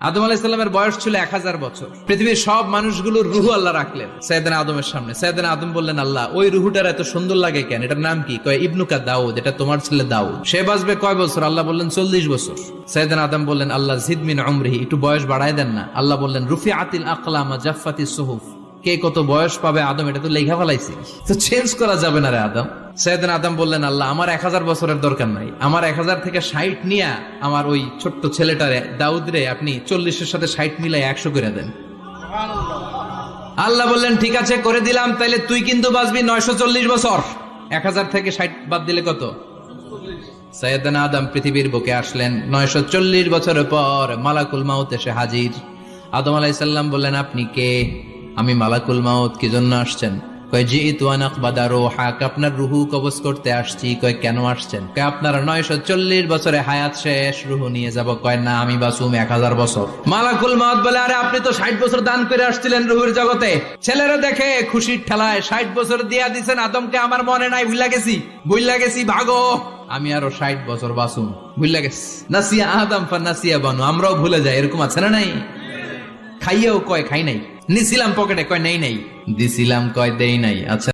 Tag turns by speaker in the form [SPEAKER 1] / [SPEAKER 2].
[SPEAKER 1] আদম আলাইহিস সালামের বয়স ছিল 1000 বছর। পৃথিবীর সব মানুষগুলোর রুহু আল্লাহ রাখলেন সাইয়েদনা আদমের সামনে। সাইয়েদনা আদম বললেন, আল্লাহ ওই রুহুটার এত সুন্দর লাগে কেন? এটার নাম কি? কয় ইবনুকা দাউদ, এটা তোমার ছেলে দাউদ। সে বাঁচবে কয় বছর? আল্লাহ বললেন 40 বছর। সাইয়েদনা আদম বললেন, আল্লাহ জিদ মিন উমরিহি, একটু বয়স বাড়ায় দেন না। আল্লাহ বললেন রুফিআতিল আকলাম ওয়া জাফফাতিস সুহুফ, কে কত বয়স পাবে আদম এটা তো লেখা ফেলাইছি, তো চেঞ্জ করা যাবে না রে আদম। সাইয়েদনা আদম বললেন, আল্লাহ আমার 1000 বছরের দরকার নাই, আমার 1000 থেকে 60 নিয়ে আমার ওই ছোট্ট ছেলেটারে দাউদ রে আপনি 40-এর সাথে 60 মিলাই 100 করে দেন। আল্লাহ বললেন ঠিক আছে করে দিলাম, তাইলে তুই কিন্তু বাঁচবি 940 বছর। 1000 থেকে 60 বাদ দিলে কত? সাইয়েদনা আদম পৃথিবীর বুকে আসলেন 940 বছরের পর। মালাকুল মাউত এসে হাজির। আদম আলাইহিস সালাম বললেন, আপনি কে? আমি মালাকুল মাউত। কি জন্য আসছেন? কয় জিইতু আন আকবাদা রূহাক, আপনার রুহু কবজ করতে আসছি। কয় কেন আসছেন? কয় আপনার 940 বছরে হায়াত শেষ, রুহু নিয়ে যাব। কয় না, আমি বাঁচুম 1000 বছর। মালাকুল মাউত বলে, আরে আপনি তো 60 বছর দান করে আসছিলেন রুহুর জগতে। ছেলেরা দেখে খুশির ঠেলায় 60 বছর দিয়া দিছেন আদমকে, আমার মনে নাই, ভুইলা গেছি ভাগো, আমি আরো 60 বছর বাঁচুম। ভুইলা গেছি। নাসিয়া আদম ফানাসিয়া বানু, আমরাও ভুলে যাই, এরকম আছে না নাই? খাইয়াও কয় খাই নাই, নিছিলাম পকেটে কয় নেই নাই, দিছিলাম কয় দেই নাই। আচ্ছা